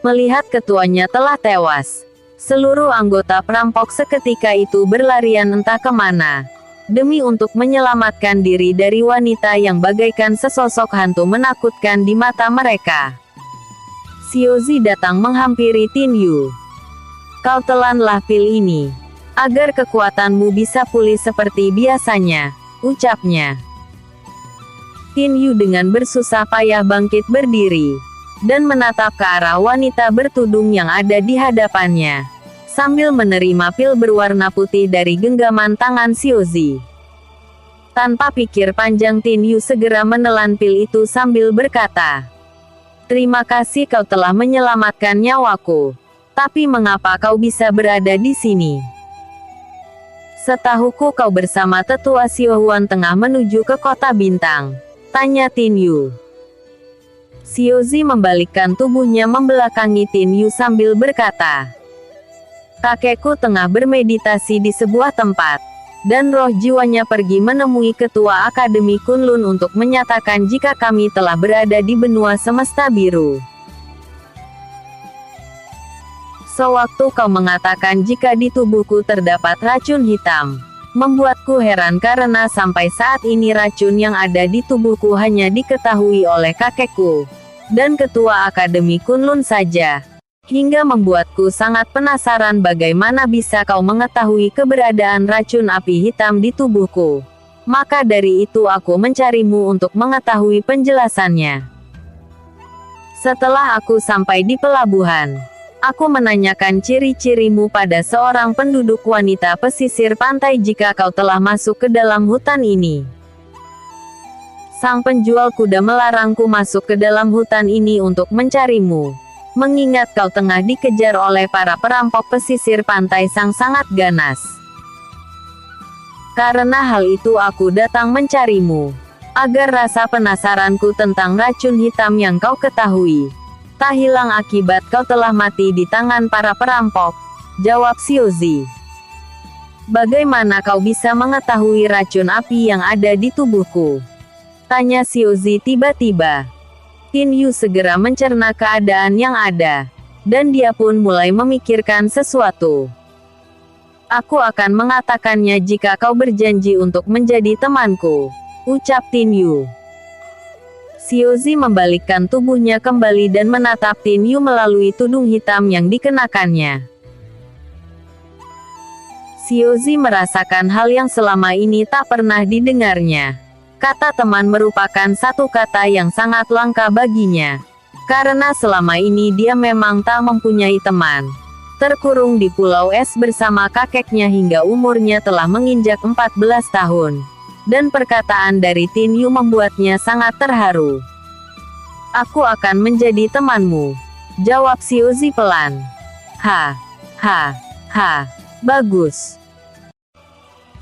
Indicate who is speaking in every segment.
Speaker 1: Melihat ketuanya telah tewas, seluruh anggota perampok seketika itu berlarian entah kemana, demi untuk menyelamatkan diri dari wanita yang bagaikan sesosok hantu menakutkan di mata mereka. Xiaozi datang menghampiri Tin Yu. Kau telanlah pil ini, agar kekuatanmu bisa pulih seperti biasanya, ucapnya. Tin Yu dengan bersusah payah bangkit berdiri, dan menatap ke arah wanita bertudung yang ada di hadapannya, sambil menerima pil berwarna putih dari genggaman tangan Xiaozi. Tanpa pikir panjang Tin Yu segera menelan pil itu sambil berkata, "Terima kasih kau telah menyelamatkan nyawaku. Tapi mengapa kau bisa berada di sini? Setahuku kau bersama tetua Xiaohuan tengah menuju ke kota bintang," tanya Tin Yu. Xiaozi membalikkan tubuhnya membelakangi Tin Yu sambil berkata, "Kakekku tengah bermeditasi di sebuah tempat, dan roh jiwanya pergi menemui ketua Akademi Kunlun untuk menyatakan jika kami telah berada di benua semesta biru. Sewaktu kau mengatakan jika di tubuhku terdapat racun hitam, membuatku heran karena sampai saat ini racun yang ada di tubuhku hanya diketahui oleh kakekku dan ketua Akademi Kunlun saja, hingga membuatku sangat penasaran bagaimana bisa kau mengetahui keberadaan racun api hitam di tubuhku. Maka dari itu aku mencarimu untuk mengetahui penjelasannya. Setelah aku sampai di pelabuhan, aku menanyakan ciri-cirimu pada seorang penduduk wanita pesisir pantai jika kau telah masuk ke dalam hutan ini. Sang penjual kuda melarangku masuk ke dalam hutan ini untuk mencarimu, mengingat kau tengah dikejar oleh para perampok pesisir pantai yang sangat ganas. Karena hal itu aku datang mencarimu, agar rasa penasaranku tentang racun hitam yang kau ketahui tak hilang akibat kau telah mati di tangan para perampok," jawab Xiaozi. "Bagaimana kau bisa mengetahui racun api yang ada di tubuhku?" tanya Xiaozi tiba-tiba. Tin Yu segera mencerna keadaan yang ada, dan dia pun mulai memikirkan sesuatu. "Aku akan mengatakannya jika kau berjanji untuk menjadi temanku," ucap Tin Yu. Xiaozi membalikkan tubuhnya kembali dan menatap Tin Yu melalui tudung hitam yang dikenakannya. Xiaozi merasakan hal yang selama ini tak pernah didengarnya. Kata teman merupakan satu kata yang sangat langka baginya, karena selama ini dia memang tak mempunyai teman. Terkurung di pulau es bersama kakeknya hingga umurnya telah menginjak 14 tahun. Dan perkataan dari Tin Yu membuatnya sangat terharu. "Aku akan menjadi temanmu," jawab Xiaozi pelan. Ha, bagus.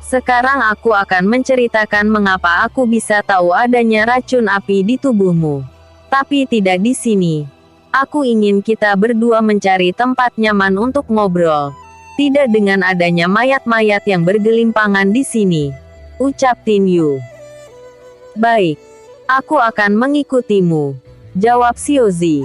Speaker 1: Sekarang aku akan menceritakan mengapa aku bisa tahu adanya racun api di tubuhmu. Tapi tidak di sini. Aku ingin kita berdua mencari tempat nyaman untuk ngobrol. Tidak dengan adanya mayat-mayat yang bergelimpangan di sini, ucap Tin Yu. "Baik, aku akan mengikutimu," jawab Xiaozi.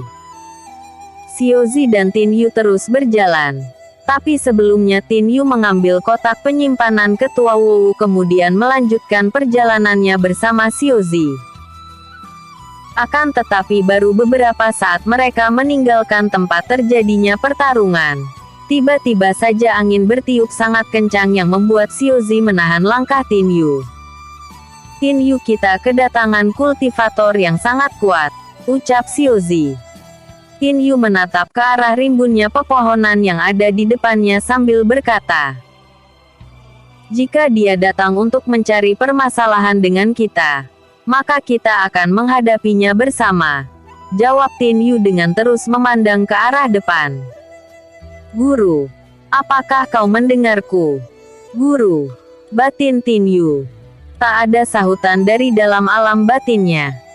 Speaker 1: Xiaozi dan Tin Yu terus berjalan. Tapi sebelumnya Tin Yu mengambil kotak penyimpanan ketua Wu kemudian melanjutkan perjalanannya bersama Xiaozi. Akan tetapi baru beberapa saat mereka meninggalkan tempat terjadinya pertarungan, tiba-tiba saja angin bertiup sangat kencang yang membuat Xiaozi menahan langkah Tin Yu. "Tin Yu, kita kedatangan kultivator yang sangat kuat," ucap Xiaozi. Tin Yu menatap ke arah rimbunnya pepohonan yang ada di depannya sambil berkata, "Jika dia datang untuk mencari permasalahan dengan kita, maka kita akan menghadapinya bersama," jawab Tin Yu dengan terus memandang ke arah depan. "Guru, apakah kau mendengarku?" "Guru," batin Tin Yu. Tak ada sahutan dari dalam alam batinnya.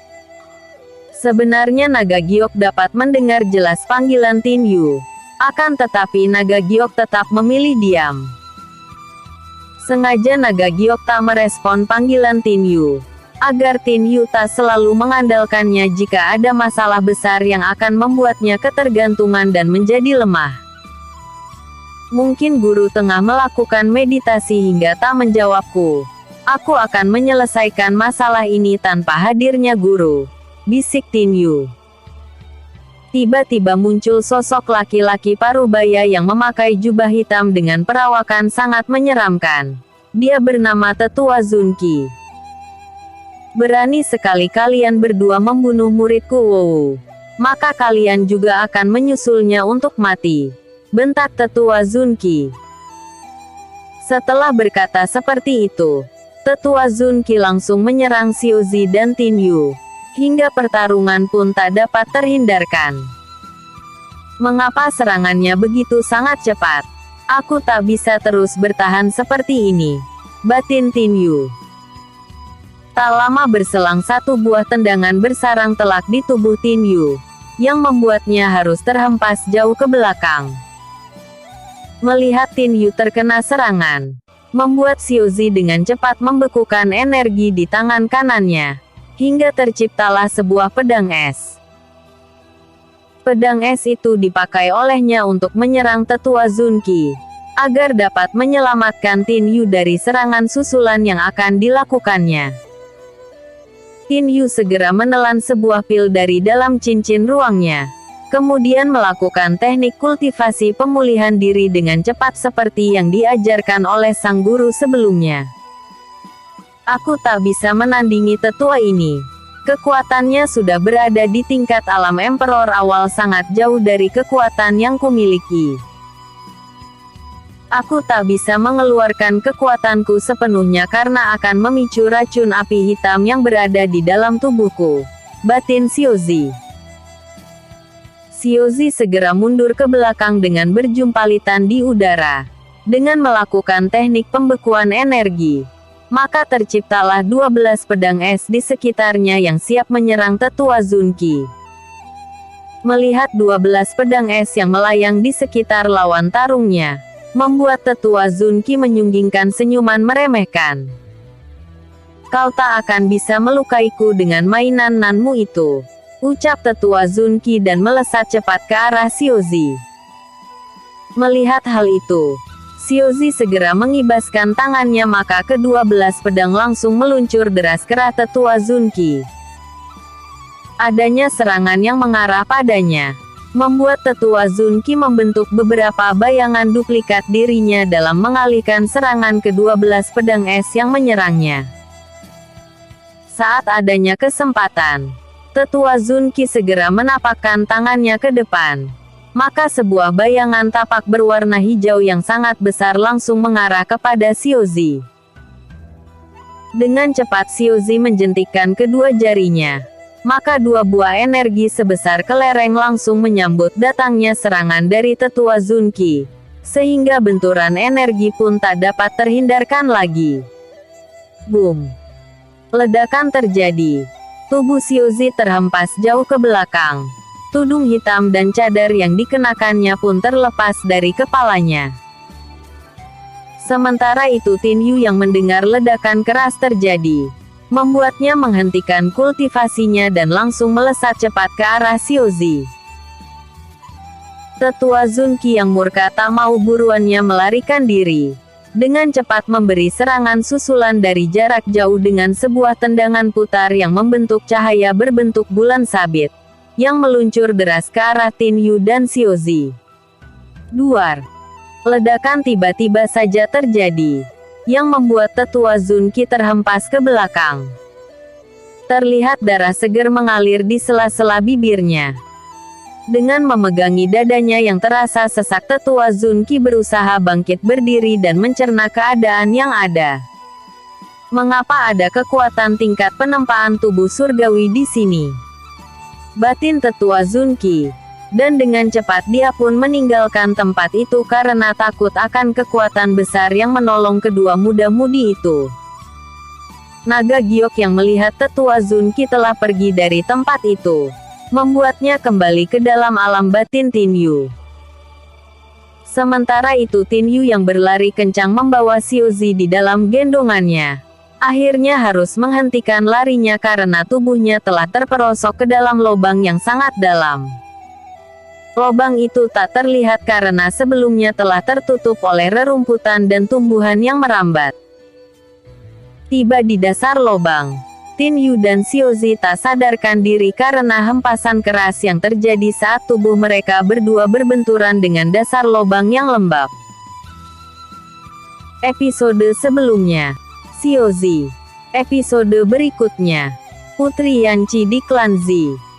Speaker 1: Sebenarnya naga giok dapat mendengar jelas panggilan Tin Yu. Akan tetapi naga giok tetap memilih diam. Sengaja naga giok tak merespon panggilan Tin Yu, agar Tin Yu tak selalu mengandalkannya jika ada masalah besar yang akan membuatnya ketergantungan dan menjadi lemah. Mungkin guru tengah melakukan meditasi hingga tak menjawabku. Aku akan menyelesaikan masalah ini tanpa hadirnya guru, bisik Tin Yu. Tiba-tiba muncul sosok laki-laki parubaya yang memakai jubah hitam dengan perawakan sangat menyeramkan. Dia bernama Tetua Zunqi. Berani sekali kalian berdua membunuh muridku Wow. Maka kalian juga akan menyusulnya untuk mati, bentak Tetua Zunqi. Setelah berkata seperti itu, Tetua Zunqi langsung menyerang Xiaozi dan Tin Yu, hingga pertarungan pun tak dapat terhindarkan. Mengapa serangannya begitu sangat cepat? Aku tak bisa terus bertahan seperti ini, batin Tin Yu. Tak lama berselang satu buah tendangan bersarang telak di tubuh Tin Yu, yang membuatnya harus terhempas jauh ke belakang. Melihat Tin Yu terkena serangan, membuat Xiaozi dengan cepat membekukan energi di tangan kanannya, hingga terciptalah sebuah pedang es. Pedang es itu dipakai olehnya untuk menyerang Tetua Zunqi, agar dapat menyelamatkan Tin Yu dari serangan susulan yang akan dilakukannya. Tin Yu segera menelan sebuah pil dari dalam cincin ruangnya, kemudian melakukan teknik kultivasi pemulihan diri dengan cepat seperti yang diajarkan oleh sang guru sebelumnya. Aku tak bisa menandingi tetua ini. Kekuatannya sudah berada di tingkat alam Emperor awal sangat jauh dari kekuatan yang kumiliki. Aku tak bisa mengeluarkan kekuatanku sepenuhnya karena akan memicu racun api hitam yang berada di dalam tubuhku, batin Xiaozi. Xiaozi segera mundur ke belakang dengan berjumpalitan di udara. Dengan melakukan teknik pembekuan energi, maka terciptalah 12 pedang es di sekitarnya yang siap menyerang Tetua Zunqi. Melihat 12 pedang es yang melayang di sekitar lawan tarungnya, membuat Tetua Zunqi menyunggingkan senyuman meremehkan. Kau tak akan bisa melukaiku dengan mainan nanmu itu, ucap Tetua Zunqi dan melesat cepat ke arah Xiaozi. Melihat hal itu, Xiaozi segera mengibaskan tangannya maka ke-12 pedang langsung meluncur deras ke arah Tetua Zunqi. Adanya serangan yang mengarah padanya, membuat Tetua Zunqi membentuk beberapa bayangan duplikat dirinya dalam mengalihkan serangan ke-12 pedang es yang menyerangnya. Saat adanya kesempatan, Tetua Zunqi segera menapakkan tangannya ke depan. Maka sebuah bayangan tapak berwarna hijau yang sangat besar langsung mengarah kepada Xiaozi. Dengan cepat Xiaozi menjentikkan kedua jarinya. Maka dua buah energi sebesar kelereng langsung menyambut datangnya serangan dari Tetua Zunqi, sehingga benturan energi pun tak dapat terhindarkan lagi. Boom! Ledakan terjadi. Tubuh Xiaozi terhempas jauh ke belakang. Tudung hitam dan cadar yang dikenakannya pun terlepas dari kepalanya. Sementara itu Tin Yu yang mendengar ledakan keras terjadi, membuatnya menghentikan kultivasinya dan langsung melesat cepat ke arah Xiaozi. Tetua Zunqi yang murka tak mau buruannya melarikan diri. Dengan cepat memberi serangan susulan dari jarak jauh dengan sebuah tendangan putar yang membentuk cahaya berbentuk bulan sabit, yang meluncur deras ke arah Tin Yu dan Xiaozi. Duar! Ledakan tiba-tiba saja terjadi, yang membuat Tetua Zunqi terhempas ke belakang. Terlihat darah segar mengalir di sela-sela bibirnya. Dengan memegangi dadanya yang terasa sesak, Tetua Zunqi berusaha bangkit berdiri dan mencerna keadaan yang ada. Mengapa ada kekuatan tingkat penempaan tubuh surgawi di sini? Batin Tetua Zunqi. Dan dengan cepat dia pun meninggalkan tempat itu karena takut akan kekuatan besar yang menolong kedua muda-mudi itu. Naga giok yang melihat Tetua Zunqi telah pergi dari tempat itu, membuatnya kembali ke dalam alam batin Tin Yu. Sementara itu Tin Yu yang berlari kencang membawa Xiaozi di dalam gendongannya. akhirnya harus menghentikan larinya karena tubuhnya telah terperosok ke dalam lubang yang sangat dalam. Lubang itu tak terlihat karena sebelumnya telah tertutup oleh rerumputan dan tumbuhan yang merambat. Tiba di dasar lubang, Tin Yu dan Xiaozi tak sadarkan diri karena hempasan keras yang terjadi saat tubuh mereka berdua berbenturan dengan dasar lubang yang lembab. Episode sebelumnya, Xiaozi. Episode berikutnya, Putri Yanqi di Klan Zi.